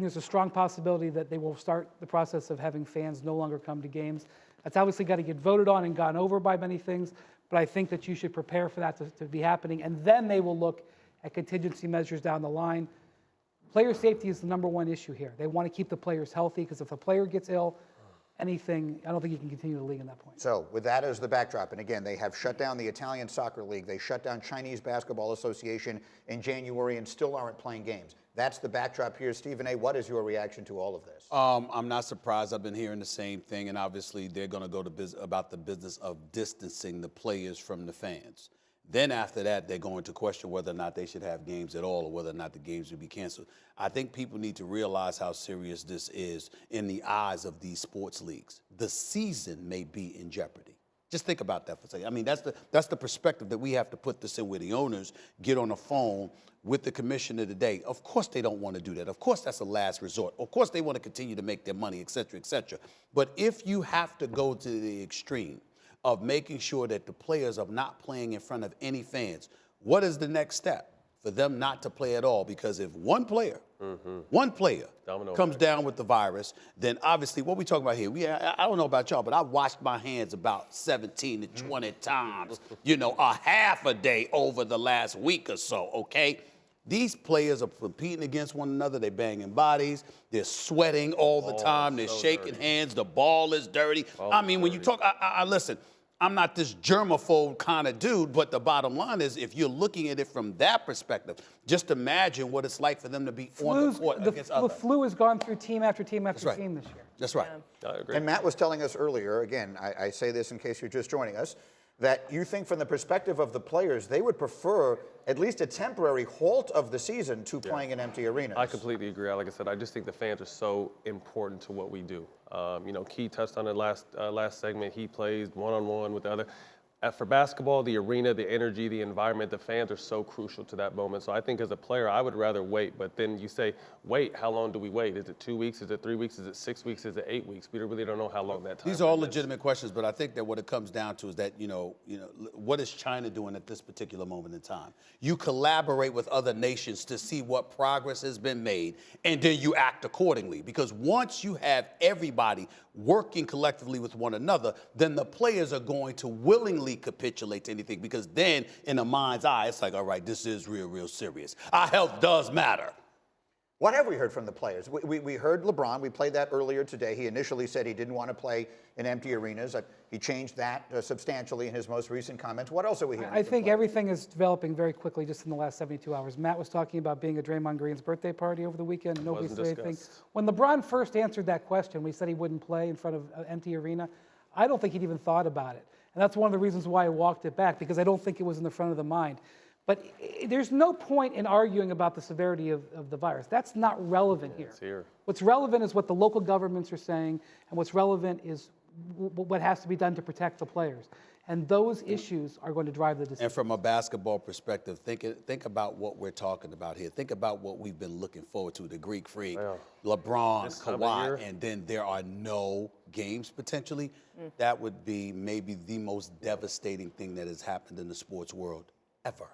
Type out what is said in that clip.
There's a strong possibility that they will start the process of having fans no longer come to games. That's obviously got to get voted on and gone over by many things, but I think that you should prepare for that to be happening, and then they will look at contingency measures down the line. Player safety is the #1 issue here. They want to keep the players healthy, because if a player gets ill, anything, I don't think you can continue the league at that point. So with that as the backdrop, and again, they have shut down the Italian Soccer League, they shut down Chinese Basketball Association in January and still aren't playing games. That's the backdrop here. Stephen A., what is your reaction to all of this? I'm not surprised. I've been hearing the same thing, and obviously they're going to go to about the business of distancing the players from the fans. Then after that, they're going to question whether or not they should have games at all or whether or not the games should be canceled. I think people need to realize how serious this is in the eyes of these sports leagues. The season may be in jeopardy. Just think about that for a second. I mean, that's the perspective that we have to put this in, where the owners get on the phone with the commissioner today. Of course they don't want to do that. Of course that's a last resort. Of course they want to continue to make their money, et cetera, et cetera. But if you have to go to the extreme of making sure that the players are not playing in front of any fans, what is the next step? For them not to play at all, because if one player comes down with the virus, then obviously what we talking about here, I don't know about y'all, but I washed my hands about 17 to 20 times, you know, a half a day over the last week or so, okay? These players are competing against one another. They're banging bodies. They're sweating all the time. They're shaking hands. The ball is dirty. I mean, when you talk, listen, I'm not this germaphobe kind of dude, but the bottom line is, if you're looking at it from that perspective, just imagine what it's like for them to be on the court against others. The flu has gone through team after team after team this year. That's right. I agree. And Matt was telling us earlier, again, I say this in case you're just joining us, that you think from the perspective of the players, they would prefer at least a temporary halt of the season to playing in empty arenas. I completely agree. Like I said, I just think the fans are so important to what we do. You know, Key touched on it last segment. He plays one-on-one with the other. For basketball, the arena, the energy, the environment, the fans are so crucial to that moment. So I think as a player, I would rather wait. But then you say, wait, how long do we wait? Is it 2 weeks? Is it 3 weeks? Is it 6 weeks? Is it 8 weeks? We really don't know how long that time is. These are all legitimate questions, but I think that what it comes down to is that, you know, what is China doing at this particular moment in time? You collaborate with other nations to see what progress has been made, and then you act accordingly. Because once you have everybody working collectively with one another, then the players are going to willingly capitulate to anything, because then in a mind's eye, it's like, all right, this is real serious. Our health does matter. What have we heard from the players? We heard LeBron. We played that earlier today. He initially said he didn't want to play in empty arenas. He changed that substantially in his most recent comments. What else are we hearing? I think everything is developing very quickly just in the last 72 hours. Matt was talking about being at Draymond Green's birthday party over the weekend. Nobody said anything. When LeBron first answered that question, we said he wouldn't play in front of an empty arena, I don't think he'd even thought about it. And that's one of the reasons why I walked it back, because I don't think it was in the front of the mind. But there's no point in arguing about the severity of the virus. That's not relevant here. It's here. What's relevant is what the local governments are saying, and what's relevant is what has to be done to protect the players. And those issues are going to drive the decision. And from a basketball perspective, think about what we're talking about here. Think about what we've been looking forward to, the Greek Freak, LeBron, Kawhi, and then there are no games potentially. That would be maybe the most devastating thing that has happened in the sports world ever.